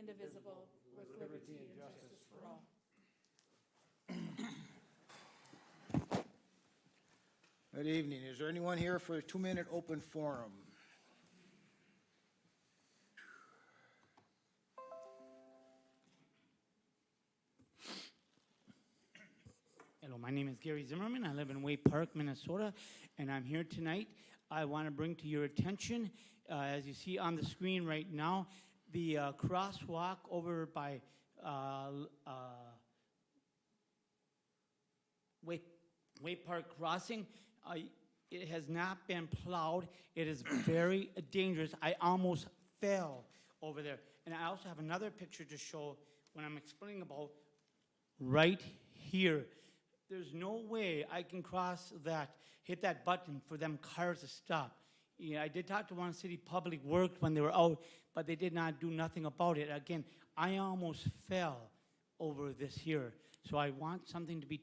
indivisible, with liberty and justice for all. Good evening. Is there anyone here for a 2-minute open forum? Hello, my name is Gary Zimmerman. I live in Way Park, Minnesota, and I'm here tonight. I want to bring to your attention, as you see on the screen right now, the crosswalk over by Way Park Crossing. It has not been plowed. It is very dangerous. I almost fell over there. And I also have another picture to show when I'm explaining about right here. There's no way I can cross that, hit that button for them cars to stop. Yeah, I did talk to one city public works when they were out, but they did not do nothing about it. Again, I almost fell over this here. So I want something to be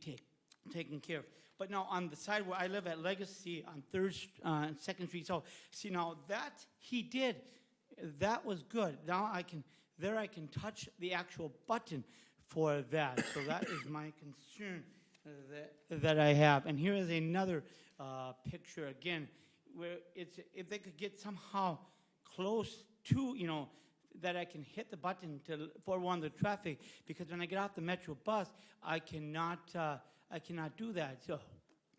taken care of. But now on the side where I live at Legacy on 2nd Street, so see now that he did, that was good. Now I can touch the actual button for that. So that is my concern that I have. And here is another picture again, where it's, if they could get somehow close to, that I can hit the button to forewarn the traffic, because when I get off the Metro bus, I cannot do that. So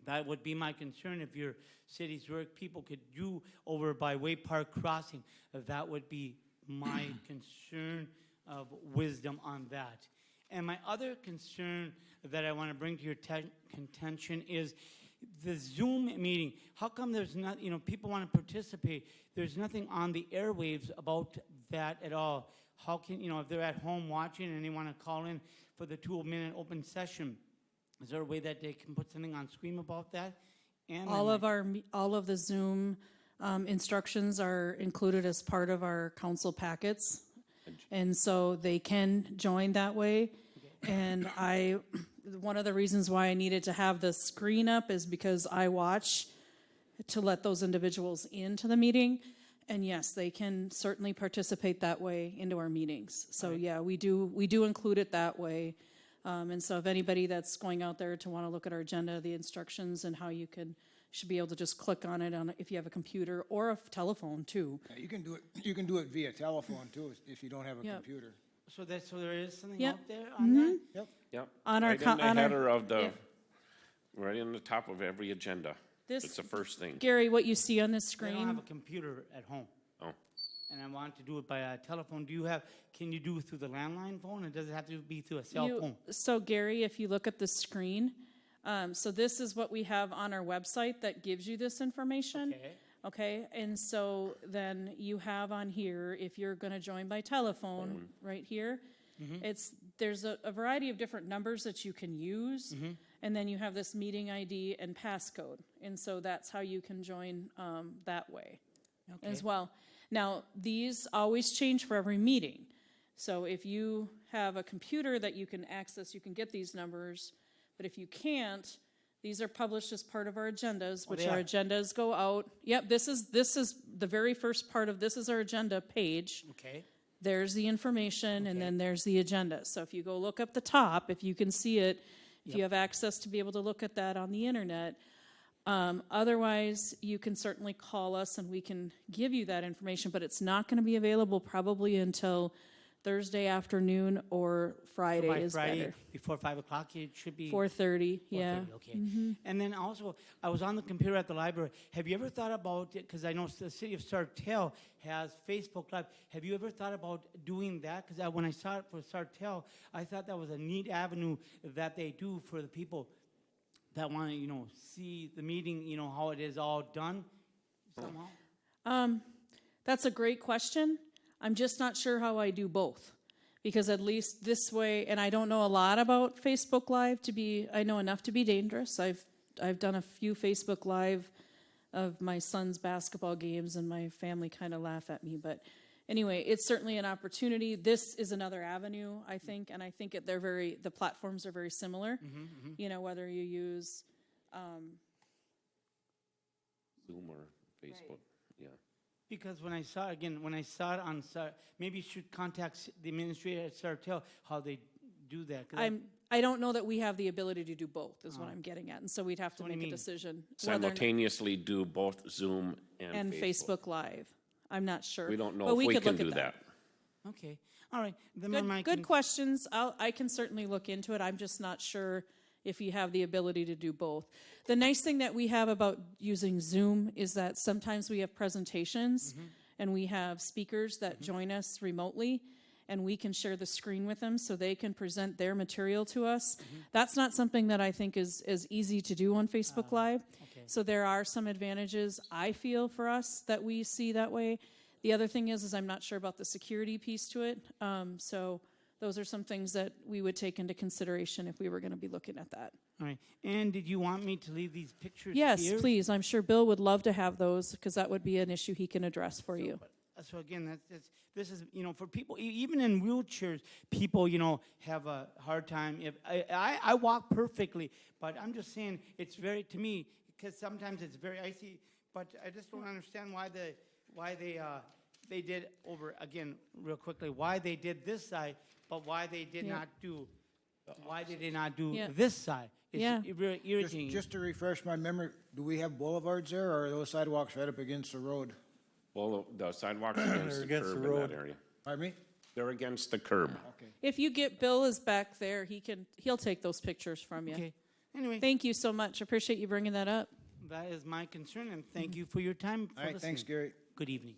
that would be my concern. If your city's work people could do over by Way Park Crossing, that would be my concern of wisdom on that. And my other concern that I want to bring to your contention is the Zoom meeting. How come there's not, people want to participate, there's nothing on the airwaves about that at all? How can, if they're at home watching and they want to call in for the 2-minute open session, is there a way that they can put something on screen about that? And All of the Zoom instructions are included as part of our council packets, and so they can join that way. And one of the reasons why I needed to have the screen up is because I watch to let those individuals into the meeting. And yes, they can certainly participate that way into our meetings. So yeah, we do include it that way. And so if anybody that's going out there to want to look at our agenda, the instructions and how you should be able to just click on it if you have a computer or a telephone too. Yeah, you can do it via telephone too if you don't have a Yep. computer. So there is something Yep. out there on that? Yep. Yep. On our right co- in the on our- header of the, yeah. right on the top of every agenda. This- It's the first thing. Gary, what you see on this I screen. don't have a computer at home, Oh, and I want to do it by a telephone. Can you do it through the landline phone, or does it have to be through a cell phone? So Gary, if you look at the screen, so this is what we have on our website that gives you this information. Okay, and so then you have on here, if you're gonna join by telephone, right here, there's a variety of different numbers that you can use, and then you have this meeting ID and passcode, and so that's how you can join that way as well. Now, these always change for every meeting. So if you have a computer that you can access, you can get these numbers. But if you can't, these are published as part of our agendas, which our agendas go out. Yep, this is the very first part of this is our agenda page. Okay. There's the information, and then there's the agenda. So if you go look up the top, if you can see it, if you have access to be able to look at that on the internet. Otherwise, you can certainly call us and we can give you that information, but it's not going to be available probably until Thursday afternoon or Friday By is Friday, better. before 5 o'clock, it should be 4:30, yeah. 4:30, okay. And then also, I was on the computer at the library. Have you ever thought about it, because I know the city of Sartell has Facebook Live. Have you ever thought about doing that? Because when I saw it for Sartell, I thought that was a neat avenue that they do for the people that want to, see the meeting, how it is all done somehow. That's a great question. I'm just not sure how I do both. Because at least this way, and I don't know a lot about Facebook Live I know enough to be dangerous. I've done a few Facebook Live of my son's basketball games, and my family kind of laugh at me. But anyway, it's certainly an opportunity. This is another avenue, I think, and I think the platforms are very similar. Whether you use Zoom or Facebook, yeah. Because when I saw, again, when I saw it on, maybe you should contact the administrator at Sartell, how they do that. 'cause I don't know that we have the ability to do both, is what I'm getting at, and so we'd have to What do you make a mean? decision. whether or not- Simultaneously do both Zoom And and Facebook. Facebook Live. I'm not sure. We don't know but if we could can look at do that. Okay, all right. Then my Good questions. I can certainly look into it. I'm just not sure if you have the ability to do both. The nice thing that we have about using Zoom is that sometimes we have presentations and we have speakers that join us remotely, and we can share the screen with them so they can present their material to us. That's not something that I think is as easy to do on Facebook Live. okay. So there are some advantages, I feel, for us that we see that way. The other thing is I'm not sure about the security piece to it. So those are some things that we would take into consideration if we were going to be looking at that. All right, and did you want me to leave these pictures Yes, here? please. I'm sure Bill would love to have those because that would be an issue he can address for you. So again, this is, for people, even in wheelchairs, people, have a hard time. If I walk perfectly, but I'm just saying, it's very, to me, because sometimes it's very icy, but I just don't understand why they did over, again, real quickly, why they did this side, but why they did Yeah. not do, why did they not do Yeah. this side? It's Yeah. really irritating. Just to refresh my memory, do we have boulevards there, or are those sidewalks right up against the road? Well, the sidewalks against the against the curb in road. that area. Pardon me? They're against the curb. Okay. If you get Bill is back there, he'll take those pictures from you. Okay, anyway, Thank you so much. Appreciate you bringing that up. that is my concern, and thank you for your time. All right, thanks, Gary. Good evening.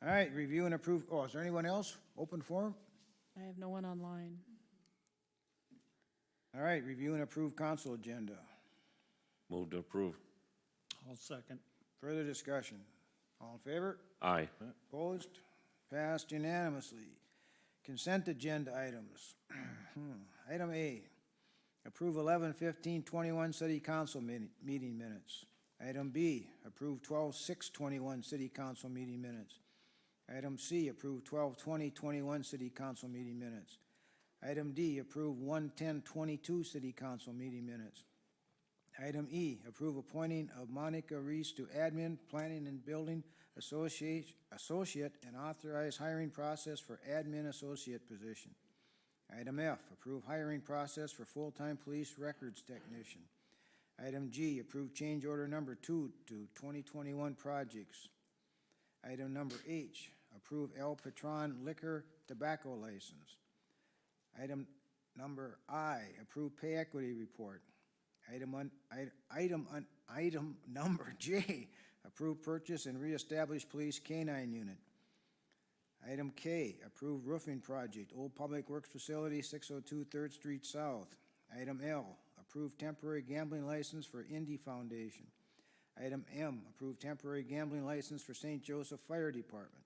All right, review and approve, is there anyone else? Open forum? I have no one online. All right, review and approve council agenda. Move to approve. I'll second. Further discussion? All in favor? Aye. Opposed? Passed unanimously. Consent agenda items. Item A, approve 11/15/21 city council meeting minutes. Item B, approve 12/6/21 city council meeting minutes. Item C, approve 12/20/21 city council meeting minutes. Item D, approve 1/10/22 city council meeting minutes. Item E, approve appointing of Monica Reese to admin, planning and building associate, and authorize hiring process for admin associate position. Item F, approve hiring process for full-time police records technician. Item G, approve change order number 2 to 2021 projects. Item number H, approve El Patron liquor tobacco license. Item number I, approve pay equity report. Item number J, approve purchase and reestablish police K-9 unit. Item K, approve roofing project, Old Public Works Facility, 602 3rd Street South. Item L, approve temporary gambling license for Indy Foundation. Item M, approve temporary gambling license for St. Joseph Fire Department.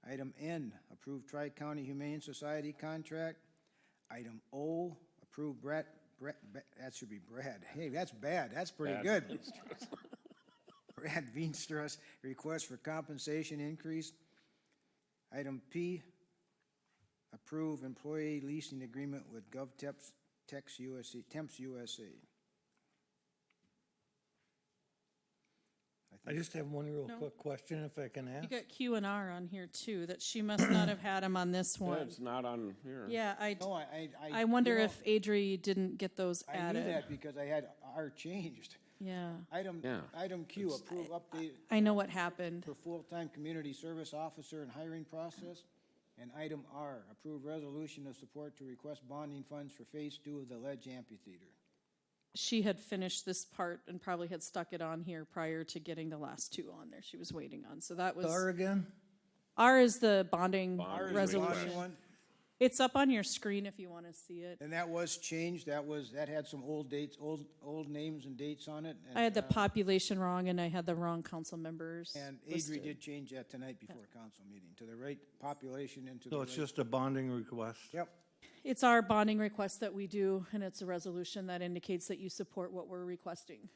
Item N, approve Tri-County Humane Society contract. Item O, approve that should be Brad. Hey, that's bad. That's pretty Bad. good. Brad Veenstra's request for compensation increase. Item P, approve employee leasing agreement with GovTeps Temps USA. I just have one real No. quick question, if I can You ask. got Q and R on here too, that she must not have had them on this Yeah, one. it's not on here. Yeah, No, I wonder you know, if Adri didn't get those I knew added. that because I had R changed. Yeah, Yeah. Item Q, approve update I know what happened. for full-time community service officer and hiring process. And item R, approve resolution of support to request bonding funds for phase 2 of the Ledge Amphitheater. She had finished this part and probably had stuck it on here prior to getting the last two on there she was waiting on. So that was, R again? R is the bonding Bond R is the resolution. bonding one, It's up on your screen if you want to see it. and that was changed, that had some old dates, old names and dates on it. I had the and, population wrong and I had the wrong council members And listed. Adri did change that tonight before council meeting, to the right population and to the So right. it's just a bonding request? Yep, It's our bonding request that we do, and it's a resolution that indicates that you support what we're requesting.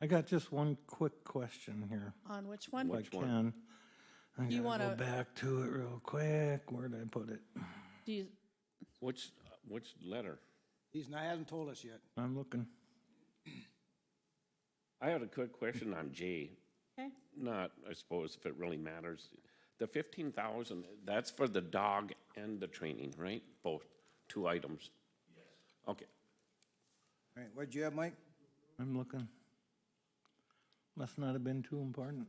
I got just one quick question here, On which one? if I Which one? can. I You gotta wanna- go back to it real quick. Where did I put it? Do you, Which letter? hasn't told us yet. I'm looking. I had a quick question on J. Okay, Not, I suppose, if it really matters. The 15,000, that's for the dog and the training, right? Both, two items? Yes. Okay. All right, what'd you have, Mike? I'm looking. Must not have been too important.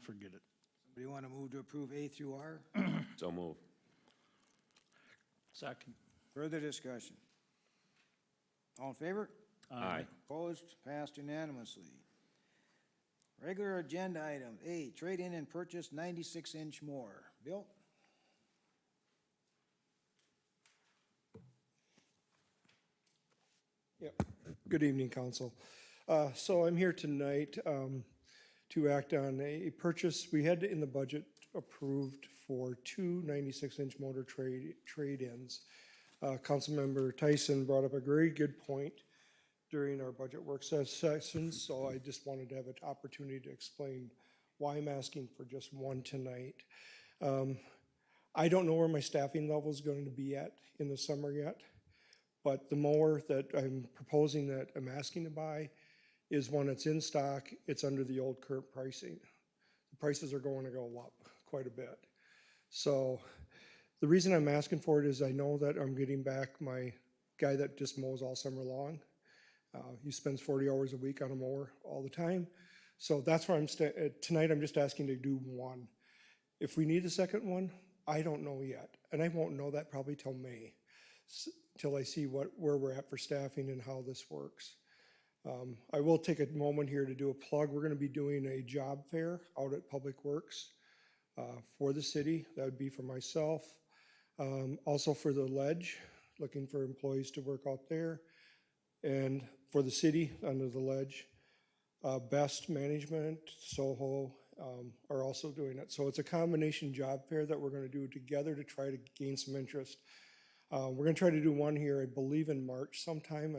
Forget it. Do you want to move to approve A through R? So move. Second. Further discussion? All in favor? Aye. Opposed? Passed unanimously. Regular agenda item A, trade-in and purchase 96-inch mower. Bill? Yep. Good evening, council. So I'm here tonight to act on a purchase. We had in the budget approved for two 96-inch motor trade-ins. Councilmember Tyson brought up a very good point during our budget work session, so I just wanted to have an opportunity to explain why I'm asking for just one tonight. I don't know where my staffing level is going to be at in the summer yet. But the mower that I'm proposing that I'm asking to buy is one that's in stock. It's under the old current pricing. The prices are going to go up quite a bit. So the reason I'm asking for it is I know that I'm getting back my guy that just mows all summer long. He spends 40 hours a week on a mower all the time. So that's why tonight I'm just asking to do one. If we need a second one, I don't know yet. And I won't know that probably till May. Till I see where we're at for staffing and how this works. I will take a moment here to do a plug. We're gonna be doing a job fair out at Public Works for the city. That would be for myself. Also for the Ledge, looking for employees to work out there. And for the city, under the Ledge, Best Management, Soho, are also doing it. So it's a combination job fair that we're gonna do together to try to gain some interest. We're gonna try to do one here, I believe in March sometime.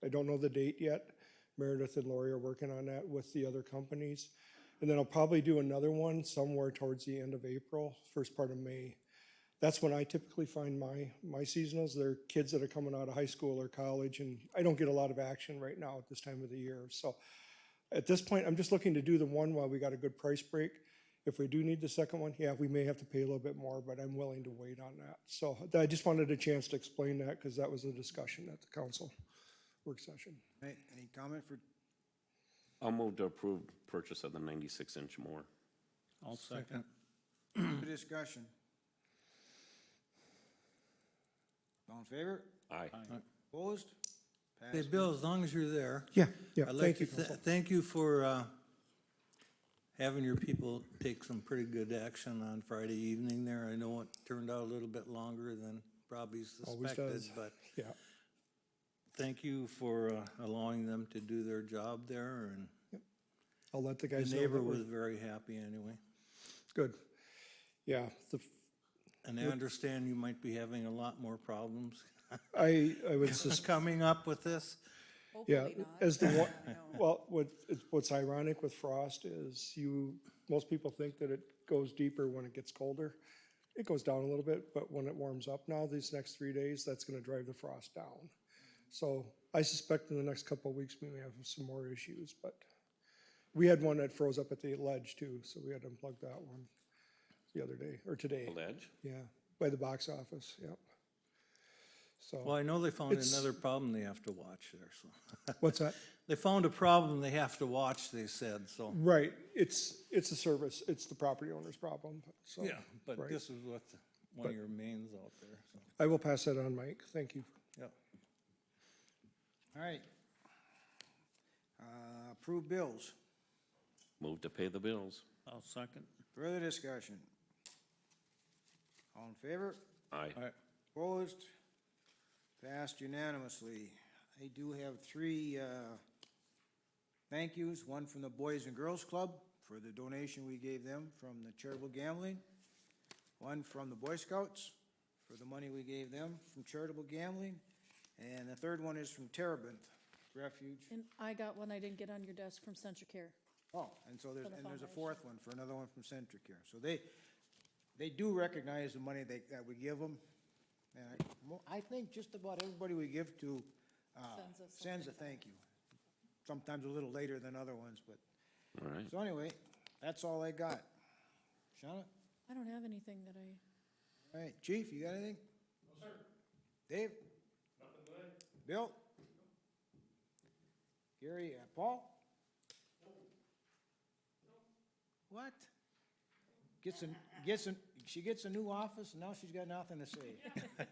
I don't know the date yet. Meredith and Lori are working on that with the other companies. And then I'll probably do another one somewhere towards the end of April, first part of May. That's when I typically find my seasonals. They're kids that are coming out of high school or college, and I don't get a lot of action right now at this time of the year. So at this point, I'm just looking to do the one while we got a good price break. If we do need the second one, yeah, we may have to pay a little bit more, but I'm willing to wait on that. So I just wanted a chance to explain that because that was a discussion at the council work session. Right, any comment for, I'll move to approve purchase of the 96-inch mower. I'll second. for discussion? All in favor? Aye. Opposed? Hey, Passed. Bill, as long as you're there. Yeah, I'd like thank you, to council. thank you for having your people take some pretty good action on Friday evening there. I know it turned out a little bit longer than probably Always suspected, does. but Yeah, thank you for allowing them to do their job there, and I'll let the the guys know. neighbor that we're- was very happy anyway. Good. Yeah, And I understand you might be having a lot more problems I would suspect. coming up with this. Yeah, hopefully not. as the one, No. well, what's ironic with frost is most people think that it goes deeper when it gets colder. It goes down a little bit, but when it warms up now, these next 3 days, that's gonna drive the frost down. So I suspect in the next couple of weeks, we may have some more issues, but we had one that froze up at the Ledge too, so we had to unplug that one the other day, or today, The Ledge? yeah, by the box office, yep. Well, So, I know they found It's- another problem they have to watch there, so. what's that? They found a problem they have to watch, they said, so. Right, it's a service, it's the property owner's problem, so. Yeah, but right. this is what, one of your mains out there, so, I will pass that on, Mike, thank you. yeah. All right. Approve bills. Move to pay the bills. I'll second. Further discussion? All in favor? Aye. Opposed? Passed unanimously. I do have three thank yous, one from the Boys and Girls Club for the donation we gave them from the charitable gambling, one from the Boy Scouts for the money we gave them from charitable gambling, and the third one is from Terabinth Refuge. And I got one I didn't get on your desk from Centricare. Oh, and so there's, For the and there's a foundation. fourth one for another one from Centricare. So they do recognize the money that we give them. And I think just about everybody we give to, Sends us sends a thank you. Sometimes a little later than other ones, but, All right. so anyway, that's all I got. Shauna? I don't have anything that I. All right, Chief, you got anything? No, sir. Dave? Nothing good. Bill? Gary, Paul? What? She gets a new office, and now she's got nothing to say.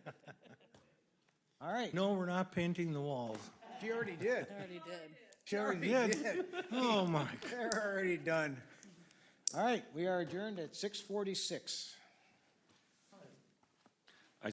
All right, No, we're not painting the walls. she already did. I already did. She already did. Oh, my. They're already done. All right, we are adjourned at 6:46.